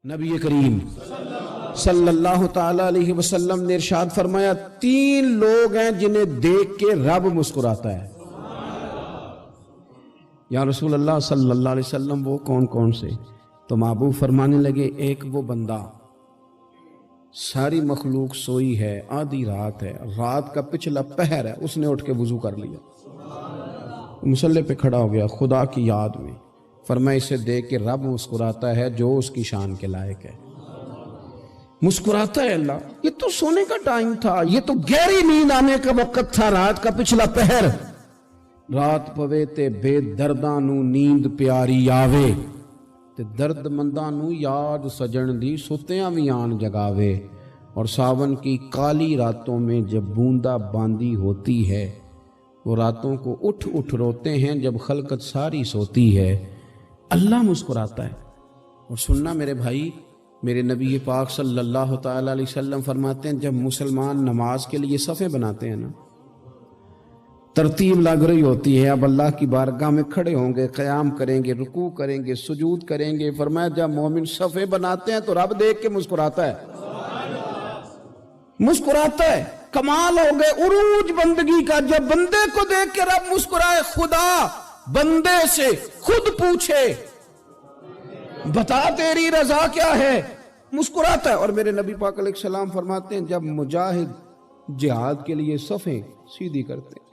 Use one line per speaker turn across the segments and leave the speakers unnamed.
نبی کریم صلی اللہ تعالی علیہ وسلم نے ارشاد فرمایا 3 لوگ ہیں جنہیں دیکھ کے رب مسکراتا ہے۔ یا رسول اللہ صلی اللہ علیہ وسلم وہ کون کون سے؟ تو محبوب فرمانے لگے ایک وہ بندہ ساری مخلوق سوئی ہے، آدھی رات ہے، رات کا پچھلا پہر ہے، اس نے اٹھ کے وضو کر لیا، مصلی پہ کھڑا ہو گیا خدا کی یاد میں، فرمایا اسے دیکھ کے رب مسکراتا ہے جو اس کی شان کے لائق ہے۔ مسکراتا ہے اللہ۔ یہ تو سونے کا ٹائم تھا، یہ تو گہری نیند آنے کا وقت تھا، رات کا پچھلا پہر۔ رات پوے تے بے درداں نو نیند پیاری آوے تے درد منداں نو یاد سجن دی ستیاں وی آن جگاوے، اور ساون کی کالی راتوں میں جب بوندا باندی ہوتی ہے، وہ راتوں کو اٹھ اٹھ روتے ہیں جب خلقت ساری سوتی ہے، اللہ مسکراتا ہے۔ اور سننا میرے بھائی، میرے نبی پاک صلی اللہ تعالی علیہ وسلم فرماتے ہیں جب مسلمان نماز کے لیے صفیں بناتے ہیں نا، ترتیب لگ رہی ہوتی ہے، اب اللہ کی بارگاہ میں کھڑے ہوں گے، قیام کریں گے، رکوع کریں گے، سجود کریں گے، فرمایا جب مومن صفیں بناتے ہیں تو رب دیکھ کے مسکراتا ہے، مسکراتا ہے۔ کمال ہو گئے عروج بندگی کا، جب بندے کو دیکھ کے رب مسکرائے، خدا بندے سے خود پوچھے بتا تیری رضا کیا ہے، مسکراتا ہے۔ اور میرے نبی پاک علیہ السلام فرماتے ہیں جب مجاہد جہاد کے لیے صفیں سیدھی کرتے ہیں،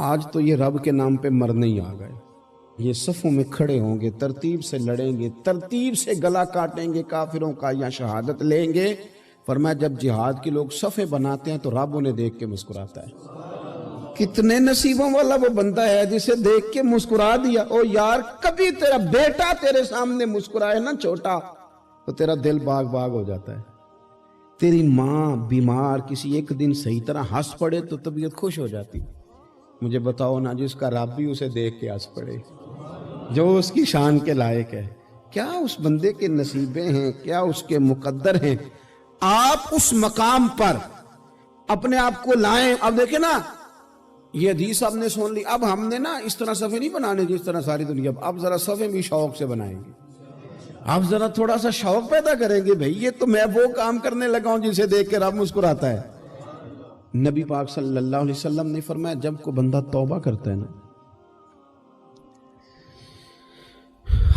آج تو یہ رب کے نام پہ مرنے ہی آ گئے، یہ صفوں میں کھڑے ہوں گے، ترتیب سے لڑیں گے، ترتیب سے گلا کاٹیں گے کافروں کا یا شہادت لیں گے۔ فرمایا جب جہاد کے لوگ صفیں بناتے ہیں تو رب انہیں دیکھ کے مسکراتا ہے۔ کتنے نصیبوں والا وہ بندہ ہے جسے دیکھ کے مسکرا دیا۔ او یار، کبھی تیرا بیٹا تیرے سامنے مسکرائے نا چھوٹا تو تیرا دل باغ باغ ہو جاتا ہے۔ تیری ماں بیمار کسی ایک دن صحیح طرح ہنس پڑے تو طبیعت خوش ہو جاتی۔ مجھے بتاؤ نا جس کا رب بھی اسے دیکھ کے ہنس پڑے، جو اس کی شان کے لائق ہے، کیا اس بندے کے نصیبیں ہیں، کیا اس کے مقدر ہیں۔ آپ اس مقام پر اپنے آپ کو لائیں۔ اب دیکھیں نا، یہ حدیث آپ نے سن لی، اب ہم نے نا اس طرح صفحے نہیں بنانے جس طرح ساری دنیا، اب ذرا صفحے بھی شوق سے بنائیں گے، اب ذرا تھوڑا سا شوق پیدا کریں گے، بھئی یہ تو میں وہ کام کرنے لگا ہوں جسے دیکھ کے رب مسکراتا ہے۔ نبی پاک صلی اللہ علیہ وسلم نے فرمایا جب کوئی بندہ توبہ کرتا ہے نا،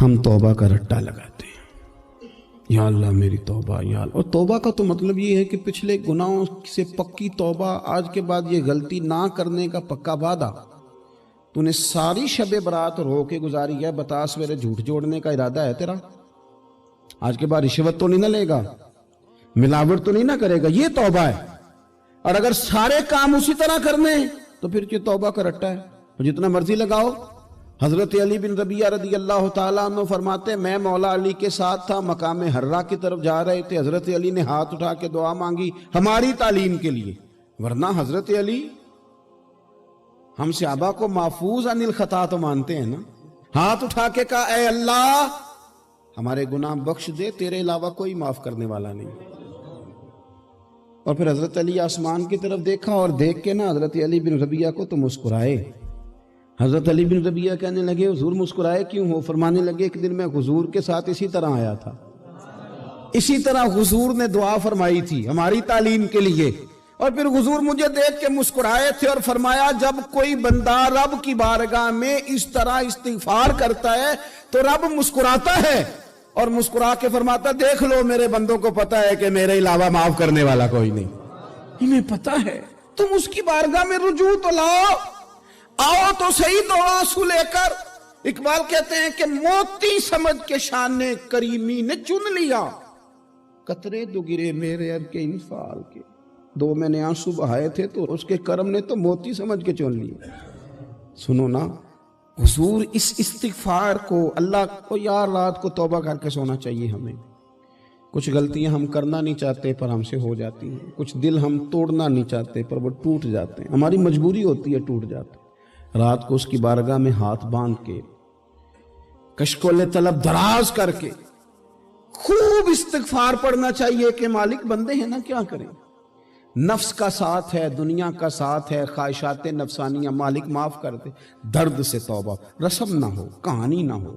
ہم توبہ کا رٹا لگاتے ہیں، یا اللہ میری توبہ، یا اللہ۔ اور توبہ کا تو مطلب یہ ہے کہ پچھلے گناہوں سے پکی توبہ، آج کے بعد یہ غلطی نہ کرنے کا پکا وعدہ۔ تو نے ساری شب برات رو کے گزاری ہے، بتا سویرے جھوٹ جوڑنے کا ارادہ ہے تیرا؟ آج کے بعد رشوت تو نہیں نہ لے گا، ملاوٹ تو نہیں نہ کرے گا، یہ توبہ ہے۔ اور اگر سارے کام اسی طرح کرنے تو پھر یہ توبہ کا رٹا ہے، جتنا مرضی لگاؤ۔ حضرت علی بن ربیعہ رضی اللہ تعالیٰ عنہ فرماتے میں مولا علی کے ساتھ تھا، مقام حرہ کی طرف جا رہے تھے، حضرت علی نے ہاتھ اٹھا کے دعا مانگی ہماری تعلیم کے لیے، ورنہ حضرت علی ہم صحابہ کو محفوظ عن الخطا تو مانتے ہیں نا۔ ہاتھ اٹھا کے کہا اے اللہ ہمارے گناہ بخش دے، تیرے علاوہ کوئی معاف کرنے والا نہیں۔ اور پھر حضرت علی آسمان کی طرف دیکھا اور دیکھ کے نا حضرت علی بن ربیعہ کو تو مسکرائے۔ حضرت علی بن ربیعہ کہنے لگے حضور مسکرائے کیوں ہو؟ فرمانے لگے ایک دن میں حضور کے ساتھ اسی طرح آیا تھا، اسی طرح حضور نے دعا فرمائی تھی ہماری تعلیم کے لیے، اور پھر حضور مجھے دیکھ کے مسکرائے تھے اور فرمایا جب کوئی بندہ رب کی بارگاہ میں اس طرح استغفار کرتا ہے تو رب مسکراتا ہے، اور مسکرا کے فرماتا دیکھ لو میرے بندوں کو پتا ہے کہ میرے علاوہ معاف کرنے والا کوئی نہیں، انہیں پتا ہے، تم اس کی بارگاہ میں رجوع تو لاؤ، آؤ تو صحیح دو آنسو لے کر۔ اقبال کہتے ہیں کہ موتی سمجھ کے شان کریمی نے چن لیا، قطرے دو گرے میرے اب کے انفال کے، دو میں نے آنسو بہائے تھے تو اس کے کرم نے تو موتی سمجھ کے چن لیا۔ سنو نا حضور اس استغفار کو، اللہ کو یار رات کو توبہ کر کے سونا چاہیے ہمیں۔ کچھ غلطیاں ہم کرنا نہیں چاہتے پر ہم سے ہو جاتی ہیں، کچھ دل ہم توڑنا نہیں چاہتے پر وہ ٹوٹ جاتے ہیں، ہماری مجبوری ہوتی ہے ٹوٹ جاتے ہیں۔ رات کو اس کی بارگاہ میں ہاتھ باندھ کے کشکول طلب دراز کر کے خوب استغفار پڑھنا چاہیے کہ مالک بندے ہیں نا کیا کریں، نفس کا ساتھ ہے، دنیا کا ساتھ ہے، خواہشات نفسانیہ، مالک معاف کر دے، درد سے توبہ، رسم نہ ہو، کہانی نہ ہو،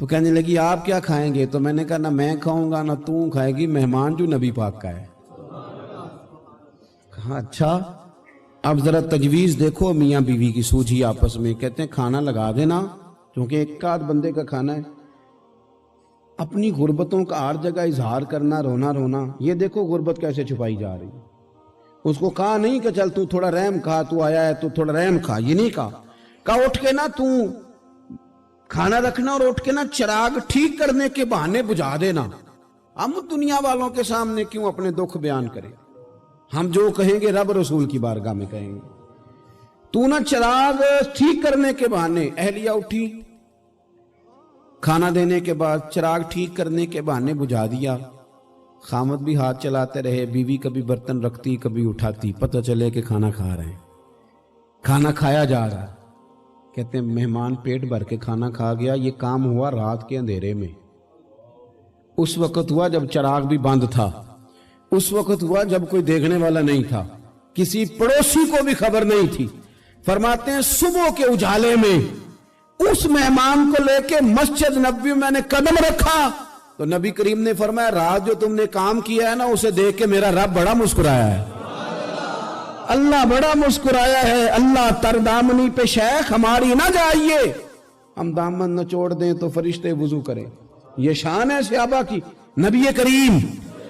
تو کہنے لگی آپ کیا کھائیں گے؟ تو میں نے کہا نہ میں کھاؤں گا نہ تو کھائے گی، مہمان جو نبی پاک کا ہے۔ کہا اچھا، اب ذرا تجویز دیکھو میاں بیوی کی سوجھی آپس میں۔ کہتے ہیں کھانا لگا دینا، کیونکہ ایک آدھ بندے کا کھانا ہے۔ اپنی غربتوں کا ہر جگہ اظہار کرنا، رونا رونا، یہ دیکھو غربت کیسے چھپائی جا رہی ہے۔ اس کو کہا نہیں کہ چل تو تھوڑا رحم کھا، تو آیا ہے تو تھوڑا رحم کھا، یہ نہیں کہا اٹھ کے نا تو کھانا رکھنا اور اٹھ کے نا چراغ ٹھیک کرنے کے بہانے بجھا دینا۔ ہم دنیا والوں کے سامنے کیوں اپنے دکھ بیان کریں؟ ہم جو کہیں گے رب رسول کی بارگاہ میں کہیں گے۔ تو نا چراغ ٹھیک کرنے کے بہانے، اہلیہ اٹھی، کھانا دینے کے بعد چراغ ٹھیک کرنے کے بہانے بجھا دیا۔ خامد بھی ہاتھ چلاتے رہے، بیوی کبھی برتن رکھتی کبھی اٹھاتی، پتہ چلے کہ کھانا کھا رہے ہیں، کھانا کھایا جا رہا ہے۔ کہتے ہیں مہمان پیٹ بھر کے کھانا کھا گیا۔ یہ کام ہوا رات کے اندھیرے میں، اس وقت ہوا جب چراغ بھی بند تھا، اس وقت ہوا جب کوئی دیکھنے والا نہیں تھا، کسی پڑوسی کو بھی خبر نہیں تھی۔ فرماتے ہیں صبح کے اجالے میں اس مہمان کو لے کے مسجد نبوی میں نے قدم رکھا تو نبی کریم نے فرمایا رات جو تم نے کام کیا ہے نا، اسے دیکھ کے میرا رب بڑا مسکرایا ہے، اللہ بڑا مسکرایا ہے۔ اللہ تر دامنی پہ شیخ ہماری نہ جائیے، ہم دامن نہ چھوڑ دیں تو فرشتے وضو کریں۔ یہ شان ہے صحابہ کی۔ نبی کریم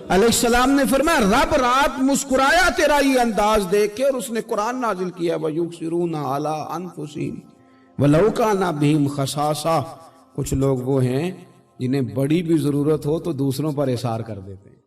علیہ السلام نے فرمایا رب رات مسکرایا تیرا یہ انداز دیکھ کے، اور اس نے قرآن نازل کیا وَيُؤْثِرُونَ عَلَىٰ أَنفُسِهِمْ وَلَوْ كَانَ بِهِمْ خَصَاصَةٌ۔ کچھ لوگ وہ ہیں جنہیں بڑی بھی ضرورت ہو تو دوسروں پر اثار کر دیتے ہیں۔